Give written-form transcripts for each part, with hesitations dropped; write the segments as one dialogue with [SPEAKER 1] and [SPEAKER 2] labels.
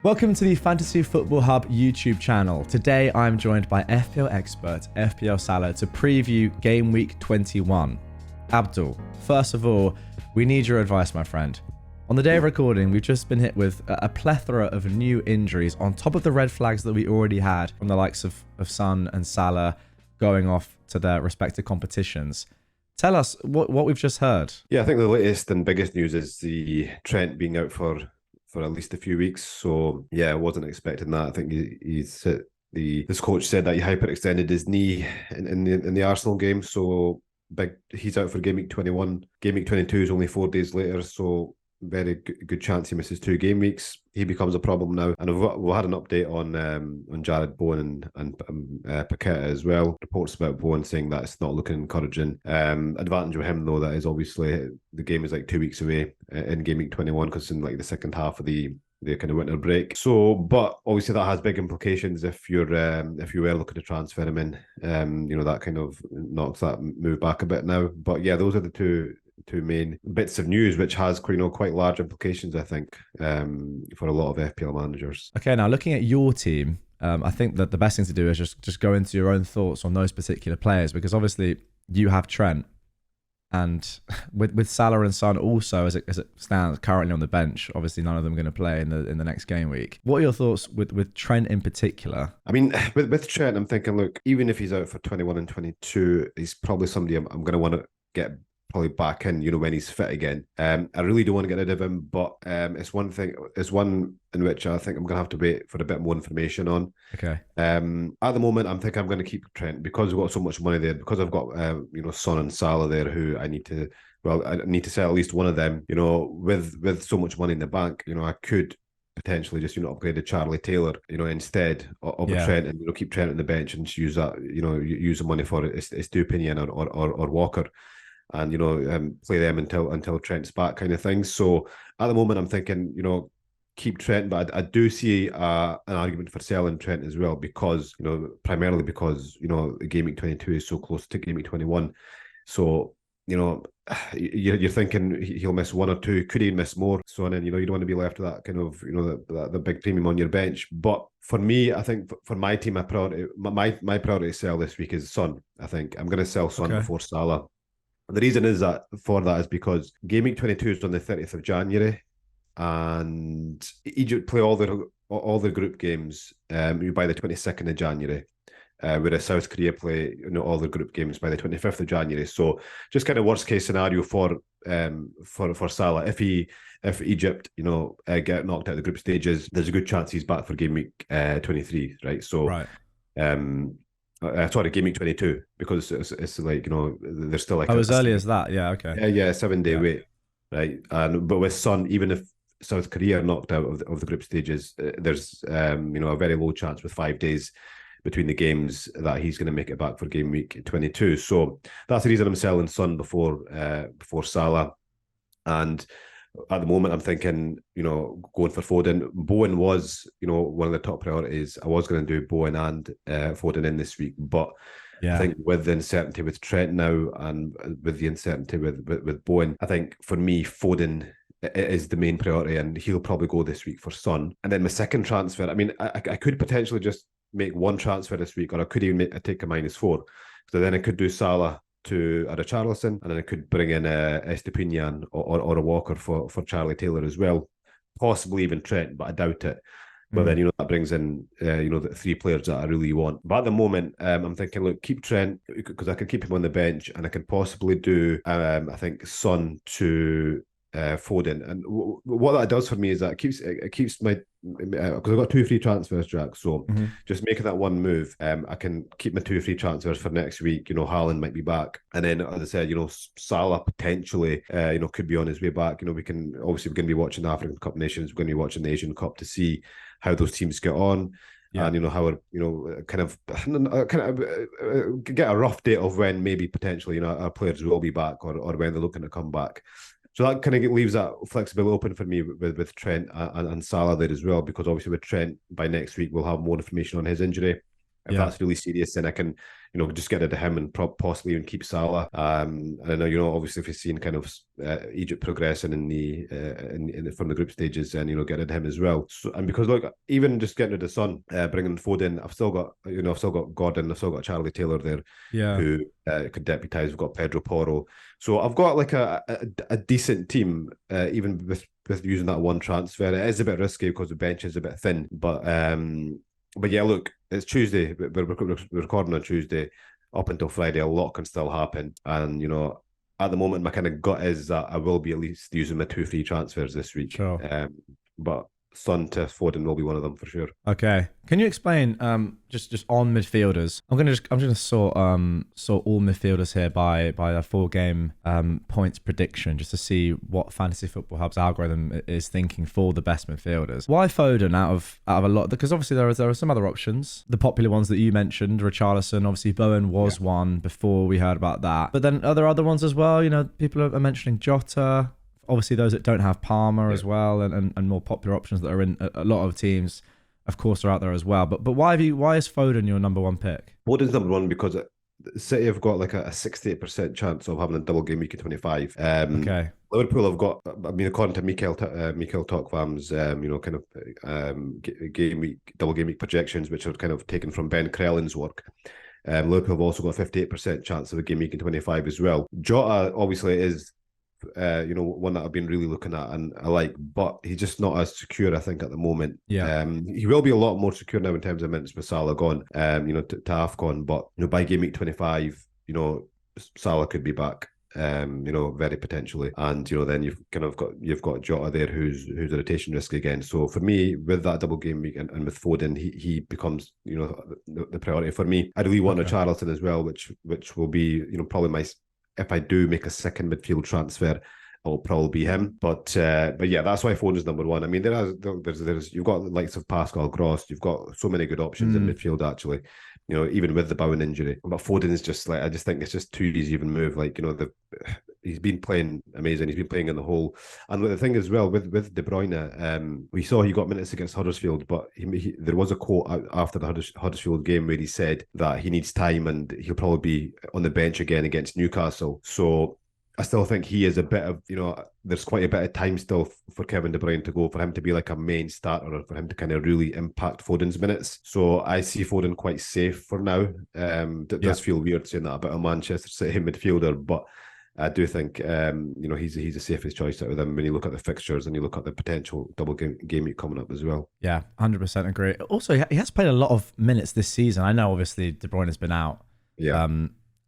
[SPEAKER 1] Welcome to the Fantasy Football Hub YouTube channel. Today I'm joined by FPL expert FPL Salah to preview Game Week 21. Abdul, first of all, we need your advice, my friend. On the day of recording, we've just been hit with a plethora of new injuries on top of the red flags that we already had from the likes of Son and Salah going off to their respective competitions. Tell us what we've just heard.
[SPEAKER 2] Yeah, I think the latest and biggest news is the Trent being out for at least a few weeks. So yeah, I wasn't expecting that. I think this coach said that he hyperextended his knee in the Arsenal game. So he's out for Game Week 21. Game Week 22 is only 4 days later. So very good chance he misses 2 game weeks. He becomes a problem now. And we've had an update on Jared Bowen and Paqueta as well. Reports about Bowen saying that it's not looking encouraging. Advantage with him though, that is obviously the game is like 2 weeks away in Game Week 21 because in like the second half of the kind of winter break. So, but obviously that has big implications if you were looking to transfer him in. That kind of knocks that move back a bit now. But yeah, those are the two main bits of news, which has quite large implications, I think, for a lot of FPL managers.
[SPEAKER 1] Okay, now looking at your team, I think that the best thing to do is just go into your own thoughts on those particular players, because obviously you have Trent, and with Salah and Son also as it stands currently on the bench. Obviously, none of them are going to play in the next game week. What are your thoughts with Trent in particular?
[SPEAKER 2] I mean, with Trent, I'm thinking, look, even if he's out for 21 and 22, he's probably somebody I'm going to want to get probably back in, when he's fit again. I really don't want to get rid of him, but it's one in which I think I'm going to have to wait for a bit more information on.
[SPEAKER 1] Okay.
[SPEAKER 2] At the moment, I'm thinking I'm going to keep Trent because we've got so much money there, because I've got, Son and Salah there who I need to sell at least one of them, with so much money in the bank, I could potentially just upgrade to Charlie Taylor instead of Trent, and keep Trent on the bench and use that use the money for Estupinian or Walker, and play them until Trent's back, kind of thing. So at the moment I'm thinking keep Trent, but I do see an argument for selling Trent as well, because primarily because Game Week 22 is so close to Game Week 21. So you're thinking he'll miss 1 or 2, could he miss more? So then you don't want to be left with that kind of the big premium on your bench. But for me, I think for my team, my priority to sell this week is Son. I think I'm going to sell Son before Salah. The reason is is because Game Week 22 is on the 30th of January, and Egypt play all their group games by the 22nd of January, whereas South Korea play all their group games by the 25th of January. So just kind of worst case scenario for Salah, if Egypt get knocked out of the group stages, there's a good chance he's back for Game Week 23, right? So
[SPEAKER 1] right.
[SPEAKER 2] Game Week 22, because it's like there's still like
[SPEAKER 1] as early as that. Yeah, okay.
[SPEAKER 2] Yeah, 7-day wait, right? But with Son, even if South Korea are knocked out of the group stages, there's a very low chance with 5 days between the games that he's going to make it back for Game Week 22. So that's the reason I'm selling Son before Salah. And at the moment, I'm thinking, going for Foden. Bowen was, one of the top priorities. I was going to do Bowen and Foden in this week, but I think with the uncertainty with Trent now, and with the uncertainty with Bowen, I think for me, Foden is the main priority, and he'll probably go this week for Son. And then my second transfer, I mean, I could potentially just make one transfer this week, or I could even take a -4. So then I could do Salah to Richarlison, and then I could bring in Estupinian or a Walker for Charlie Taylor as well, possibly even Trent, but I doubt it. But then that brings in the 3 players that I really want. But at the moment, I'm thinking, look, keep Trent, because I can keep him on the bench, and I can possibly do I think Son to Foden. And what that does for me is that it keeps my, because I've got 2 free transfers, Jack. So just making that one move, I can keep my 2 free transfers for next week. Haaland might be back, and then as I said, Salah potentially could be on his way back. We're going to be watching the African Cup Nations, we're going to be watching the Asian Cup to see how those teams get on. Yeah. And how kind of get a rough date of when maybe potentially our players will be back, or when they're looking to come back. So that kind of leaves that flexibility open for me with Trent and Salah there as well, because obviously with Trent, by next week we'll have more information on his injury. if that's really serious, then I can, just get rid of him and possibly even keep Salah. And I know, obviously, if you've seen kind of Egypt progressing in from the group stages, then get rid of him as well. So, and because look, even just getting rid of Son, bringing Foden, I've still got Gordon, I've still got Charlie Taylor there, who could deputise. We've got Pedro Porro, so I've got like a decent team, even with using that one transfer. It is a bit risky because the bench is a bit thin, but yeah, look, it's Tuesday. We're recording on Tuesday. Up until Friday, a lot can still happen. And, at the moment, my kind of gut is that I will be at least using my 2 free transfers this week.
[SPEAKER 1] Sure.
[SPEAKER 2] But Son to Foden will be one of them for sure.
[SPEAKER 1] Okay. Can you explain just on midfielders? I'm gonna sort all midfielders here by a 4-game points prediction, just to see what Fantasy Football Hub's algorithm is thinking for the best midfielders. Why Foden out of a lot? Because obviously there are some other options. The popular ones that you mentioned, Richarlison, obviously Bowen was one before we heard about that. But then are there other ones as well? People are mentioning Jota. Obviously, those that don't have Palmer as well, and more popular options that are in a lot of teams, of course, are out there as well. But why is Foden your number one pick?
[SPEAKER 2] Foden's number one because City have got like a 68% chance of having a double game week in 25.
[SPEAKER 1] Okay.
[SPEAKER 2] Liverpool have got, according to Mikel Tokvam's, double game week projections, which are kind of taken from Ben Krellin's work. Liverpool have also got a 58% chance of a game week in 25 as well. Jota obviously is one that I've been really looking at and I like, but he's just not as secure, I think, at the moment.
[SPEAKER 1] Yeah.
[SPEAKER 2] He will be a lot more secure now in terms of minutes with Salah gone, to AFCON, but by game week 25, Salah could be back, very potentially, and then you've got Jota there who's a rotation risk again. So for me, with that double game week and with Foden, he becomes the priority for me. I really want a Richarlison as well, which will be probably if I do make a second midfield transfer, it'll probably be him. But yeah, that's why Foden's number one. I mean, there's you've got the likes of Pascal Gross. You've got so many good options in midfield actually. Even with the Bowen injury, but Foden is just like, I just think it's just too easy to even move. Like he's been playing amazing. He's been playing in the hole. And the thing as well with De Bruyne, we saw he got minutes against Huddersfield, but there was a quote after the Huddersfield game where he said that he needs time and he'll probably be on the bench again against Newcastle. So I still think he is a bit of, there's quite a bit of time still for Kevin De Bruyne to go, for him to be like a main starter, or for him to kind of really impact Foden's minutes. So I see Foden quite safe for now. It does feel weird saying that about a Manchester City midfielder, but I do think, he's the safest choice out of them when you look at the fixtures and you look at the potential double game week coming up as well.
[SPEAKER 1] Yeah, 100% agree. Also, he has played a lot of minutes this season. I know, obviously, De Bruyne has been out.
[SPEAKER 2] Yeah.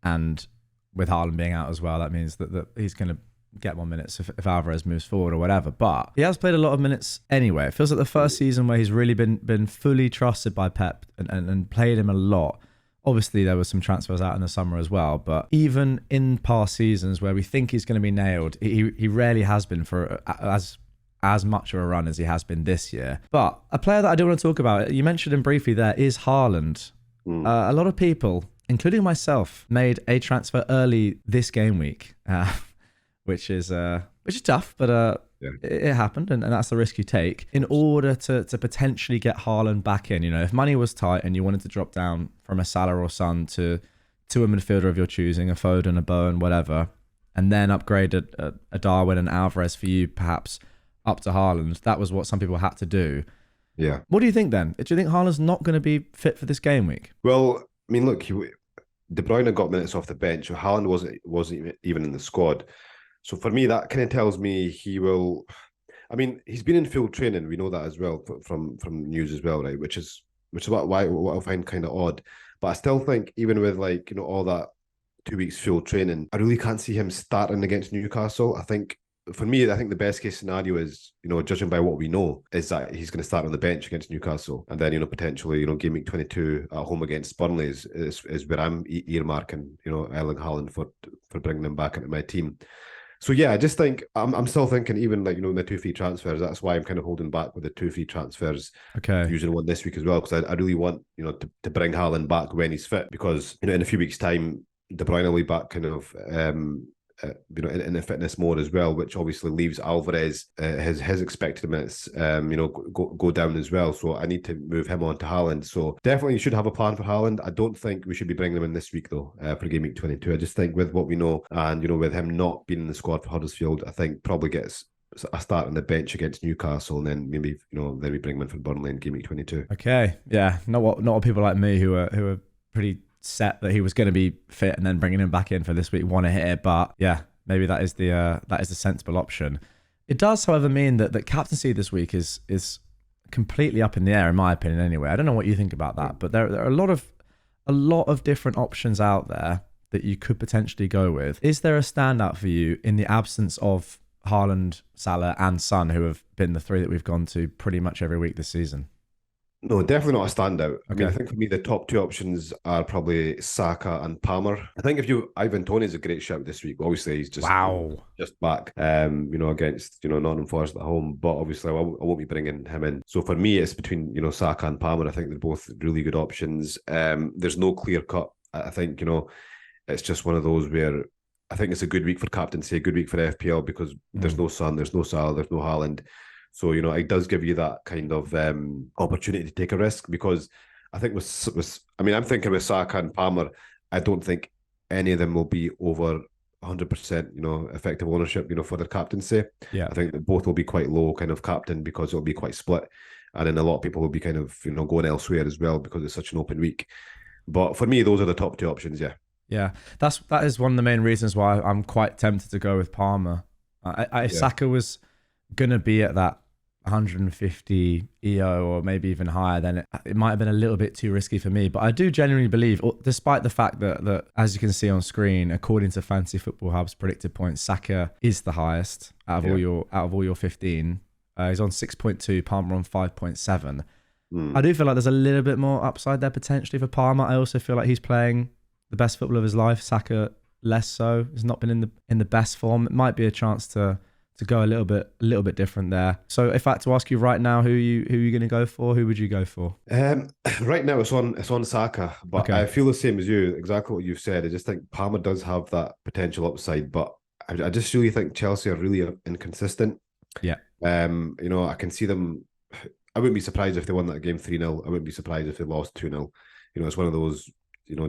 [SPEAKER 1] And with Haaland being out as well, that means that he's going to get more minutes if Alvarez moves forward or whatever. But he has played a lot of minutes anyway. It feels like the first season where he's really been fully trusted by Pep and played him a lot. Obviously, there were some transfers out in the summer as well. But even in past seasons where we think he's going to be nailed, he rarely has been for as much of a run as he has been this year. But a player that I do want to talk about, you mentioned him briefly there, is Haaland. A lot of people, including myself, made a transfer early this game week, which is tough, but it happened, and that's the risk you take in order to potentially get Haaland back in. If money was tight and you wanted to drop down from a Salah or Son to a midfielder of your choosing, a Foden, a Bowen, whatever, and then upgrade a Darwin and Alvarez for you, perhaps up to Haaland. That was what some people had to do.
[SPEAKER 2] Yeah.
[SPEAKER 1] What do you think then? Do you think Haaland's not going to be fit for this game week?
[SPEAKER 2] Well, I mean, look, De Bruyne got minutes off the bench. So Haaland wasn't even in the squad. So for me, that kind of tells me he will. I mean, he's been in field training. We know that as well from news as well, right? Which is what I find kind of odd. But I still think even with all that 2 weeks field training, I really can't see him starting against Newcastle. I think the best case scenario is, judging by what we know, is that he's going to start on the bench against Newcastle, and then potentially game week 22 at home against Burnley is where I'm earmarking Erling Haaland for bringing him back into my team. So yeah, I just think I'm still thinking even the 2 free transfers. That's why I'm kind of holding back with the 2 free transfers.
[SPEAKER 1] Okay.
[SPEAKER 2] Using one this week as well, because I really want to bring Haaland back when he's fit, because in a few weeks' time De Bruyne will be back kind of in the fitness mode as well, which obviously leaves Alvarez his expected minutes go down as well. So I need to move him on to Haaland. So definitely you should have a plan for Haaland. I don't think we should be bringing him in this week though for game week 22. I just think with what we know and with him not being in the squad for Huddersfield, I think probably gets a start on the bench against Newcastle, and then maybe then we bring him in for Burnley in game week 22.
[SPEAKER 1] Okay, yeah, not what people like me who are pretty set that he was going to be fit and then bringing him back in for this week want to hit it. But yeah, maybe that is the sensible option. It does, however, mean that captaincy this week is completely up in the air, in my opinion. Anyway, I don't know what you think about that, but there are a lot of different options out there that you could potentially go with. Is there a standout for you in the absence of Haaland, Salah, and Son, who have been the three that we've gone to pretty much every week this season?
[SPEAKER 2] No, definitely not a standout.
[SPEAKER 1] Okay.
[SPEAKER 2] I mean, I think for me, the top two options are probably Saka and Palmer. I think Ivan Toney's a great shout this week. Obviously, he's just back, against, Nottingham Forest at home. But obviously, I won't be bringing him in. So for me, it's between, Saka and Palmer. I think they're both really good options. There's no clear cut. I think, it's just one of those where I think it's a good week for captaincy, a good week for FPL because there's no Son, there's no Salah, there's no Haaland. So, it does give you that kind of opportunity to take a risk because I think I'm thinking with Saka and Palmer, I don't think any of them will be over 100%, effective ownership, for their captaincy.
[SPEAKER 1] Yeah.
[SPEAKER 2] I think both will be quite low kind of captain because it'll be quite split. And then a lot of people will be kind of, going elsewhere as well because it's such an open week. But for me, those are the top two options, yeah.
[SPEAKER 1] Yeah, that is one of the main reasons why I'm quite tempted to go with Palmer. Saka was going to be at that 150 EO or maybe even higher, then it might have been a little bit too risky for me. But I do genuinely believe, despite the fact that as you can see on screen, according to Fantasy Football Hub's predicted points, Saka is the highest out of all your 15. He's on 6.2, Palmer on 5.7. I do feel like there's a little bit more upside there potentially for Palmer. I also feel like he's playing the best football of his life. Saka less so. He's not been in the best form. It might be a chance to go a little bit different there. So if I had to ask you right now, who are you going to go for? Who would you go for?
[SPEAKER 2] Right now it's on Saka, but okay. I feel the same as you. Exactly what you've said. I just think Palmer does have that potential upside, but I just really think Chelsea are really inconsistent.
[SPEAKER 1] Yeah.
[SPEAKER 2] I can see them. I wouldn't be surprised if they won that game 3-0. I wouldn't be surprised if they lost 2-0. It's one of those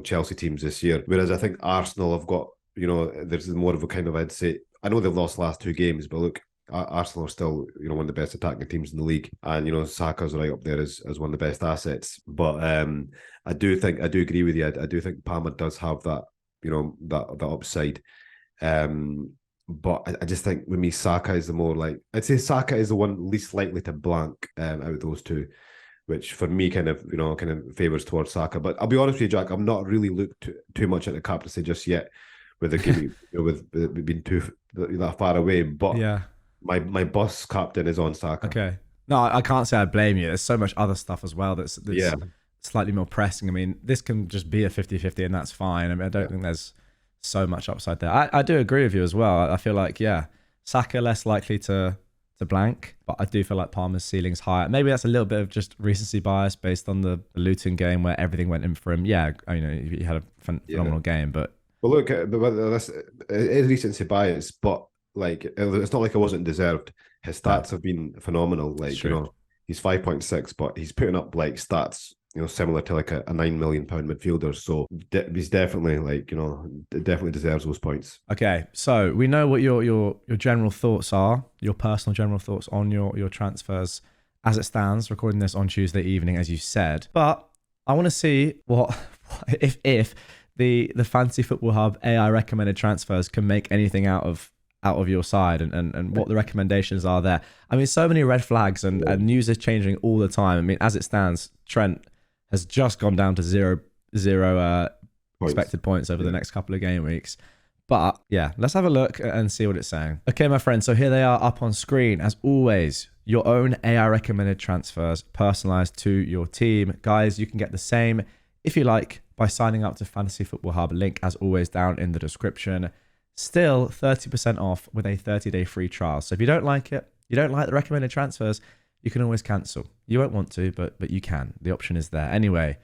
[SPEAKER 2] Chelsea teams this year. Whereas I think Arsenal have got, there's more of a kind of, I'd say, I know they've lost the last two games, but look, Arsenal are still, one of the best attacking teams in the league. And, Saka's right up there as one of the best assets. But I do agree with you. I do think Palmer does have that, that upside. But I just think with me, Saka is the more I'd say Saka is the one least likely to blank out of those two, which for me kind of favours towards Saka. But I'll be honest with you, Jack, I've not really looked too much at the captaincy just yet with the game, with being too that far away. But yeah, my bus captain is on Saka.
[SPEAKER 1] Okay. No, I can't say I blame you. There's so much other stuff as well that's slightly more pressing. I mean, this can just be a 50-50 and that's fine. I mean, I don't think there's so much upside there. I do agree with you as well. I feel like, Saka less likely to blank, but I do feel like Palmer's ceiling's higher. Maybe that's a little bit of just recency bias based on the Luton game where everything went in for him. Yeah, he had a phenomenal game, but...
[SPEAKER 2] Well, look, it is recency bias, but it's not like it wasn't deserved. His stats have been phenomenal. He's 5.6, but he's putting up stats similar to a £9 million midfielder. So he's definitely definitely deserves those points.
[SPEAKER 1] Okay, so we know what your general thoughts are, your personal general thoughts on your transfers as it stands. Recording this on Tuesday evening, as you said, but I want to see what if the Fantasy Football Hub AI recommended transfers can make anything out of your side and what the recommendations are there. I mean, so many red flags and news is changing all the time. I mean, as it stands, Trent has just gone down to zero expected points over the next couple of game weeks. But yeah, let's have a look and see what it's saying. Okay, my friends, so here they are up on screen. As always, your own AI recommended transfers personalized to your team. Guys, you can get the same if you like by signing up to Fantasy Football Hub. Link as always down in the description. Still 30% off with a 30-day free trial. So if you don't like it, you don't like the recommended transfers, you can always cancel. You won't want to, but you can. The option is there. Anyway,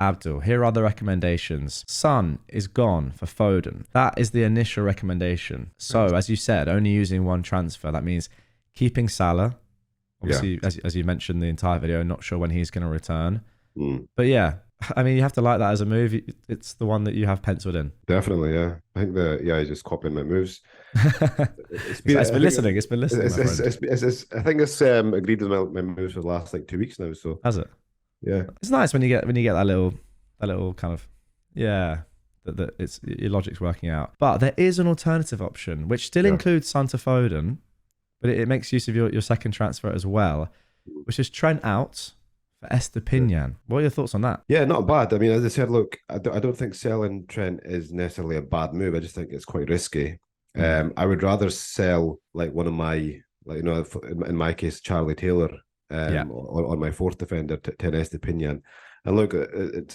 [SPEAKER 1] Abdul, here are the recommendations. Son is gone for Foden. That is the initial recommendation. So, as you said, only using one transfer. That means keeping Salah. Obviously, as you mentioned the entire video, not sure when he's going to return. But yeah, I mean, you have to like that as a move. It's the one that you have penciled in.
[SPEAKER 2] Definitely, yeah. I think I just copying my moves.
[SPEAKER 1] It's been listening. It's been listening, my friend.
[SPEAKER 2] I think it's agreed with my moves for the last like 2 weeks now. So
[SPEAKER 1] has it?
[SPEAKER 2] Yeah,
[SPEAKER 1] it's nice when you get that little kind of that it's your logic's working out. But there is an alternative option which still includes Son to Foden, but it makes use of your second transfer as well, which is Trent out for Estepinian. What are your thoughts on that?
[SPEAKER 2] Yeah, not bad. I mean, as I said, look, I don't think selling Trent is necessarily a bad move. I just think it's quite risky. I would rather sell like one of my, like, you know, in my case, Charlie Taylor, on my fourth defender to Estepinian. And look,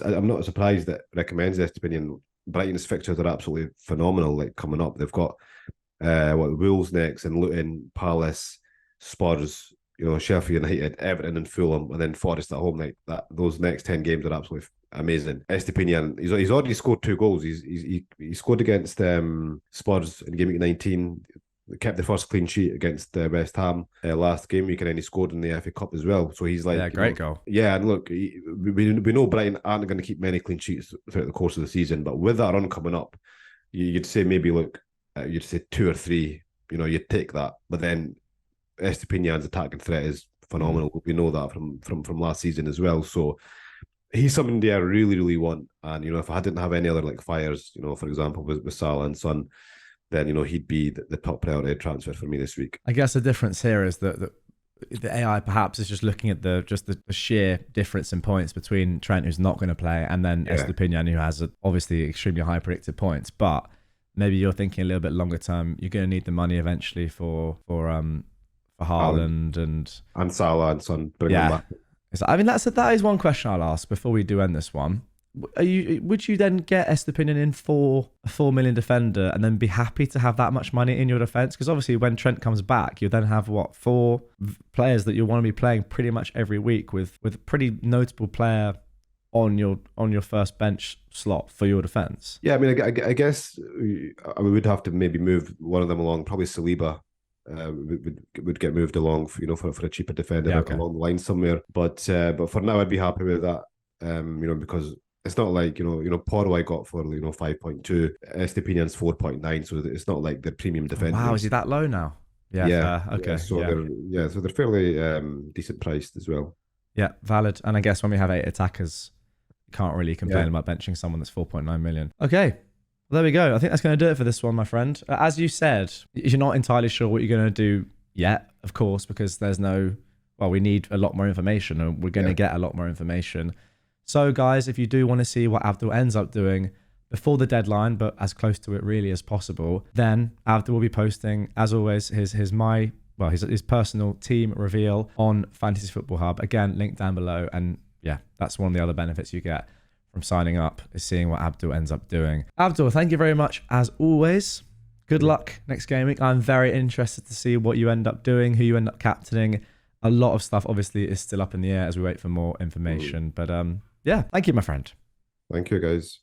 [SPEAKER 2] I'm not surprised that recommends Estepinian. Brighton's fixtures are absolutely phenomenal. Like coming up, they've got Wolves next, and Luton, Palace, Spurs, you know, Sheffield United, Everton, and Fulham, and then Forest at home. Like that, those next 10 games are absolutely amazing. Estepinian, he's already scored 2 goals. He scored against Spurs in Gameweek 19. Kept the first clean sheet against West Ham last game week, and then he scored in the FA Cup as well. So he's like,
[SPEAKER 1] great goal.
[SPEAKER 2] Yeah, and look, we know Brighton aren't going to keep many clean sheets throughout the course of the season, but with that run coming up, you'd say maybe look, you'd say 2 or 3. You know, you'd take that, but then Estepinian's attacking threat is phenomenal. We know that from last season as well. So he's somebody I really, really want. And you know, if I didn't have any other like fires, you know, for example, with Salah and Son, then you know he'd be the top priority transfer for me this week. I
[SPEAKER 1] guess the difference here is that the AI perhaps is just looking at the sheer difference in points between Trent, who's not going to play, and then Estepinian, who has obviously extremely high predicted points. But maybe you're thinking a little bit longer term. You're going to need the money eventually for Haaland and
[SPEAKER 2] Salah and Son. Bring them back.
[SPEAKER 1] I mean, that is one question I'll ask before we do end this one. Would you then get Estepinian in for a 4 million defender and then be happy to have that much money in your defence? Because obviously when Trent comes back, you then have 4 players that you want to be playing pretty much every week with a pretty notable player on your first bench slot for your defence.
[SPEAKER 2] Yeah, I mean, I guess we would have to maybe move one of them along. Probably Saliba would get moved along, for a cheaper defender along the line somewhere. But for now, I'd be happy with that. Because it's not like, Porro I got for, 5.2, Estepinian's 4.9, so it's not like they're premium defenders.
[SPEAKER 1] Wow, is he that low now? Yeah. Okay.
[SPEAKER 2] So they're fairly decent priced as well.
[SPEAKER 1] Yeah, valid. And I guess when we have 8 attackers, you can't really complain about benching someone that's 4.9 million. Okay. Well, there we go. I think that's going to do it for this one, my friend. As you said, you're not entirely sure what you're going to do yet, of course, because we need a lot more information, and we're going to get a lot more information. So guys, if you do want to see what Abdul ends up doing before the deadline, but as close to it really as possible, then Abdul will be posting, as always, his personal team reveal on Fantasy Football Hub. Again, link down below. And yeah, that's one of the other benefits you get from signing up, is seeing what Abdul ends up doing. Abdul, thank you very much as always. Good luck next game week. I'm very interested to see what you end up doing, who you end up captaining. A lot of stuff obviously is still up in the air as we wait for more information. But thank you, my friend.
[SPEAKER 2] Thank you, guys.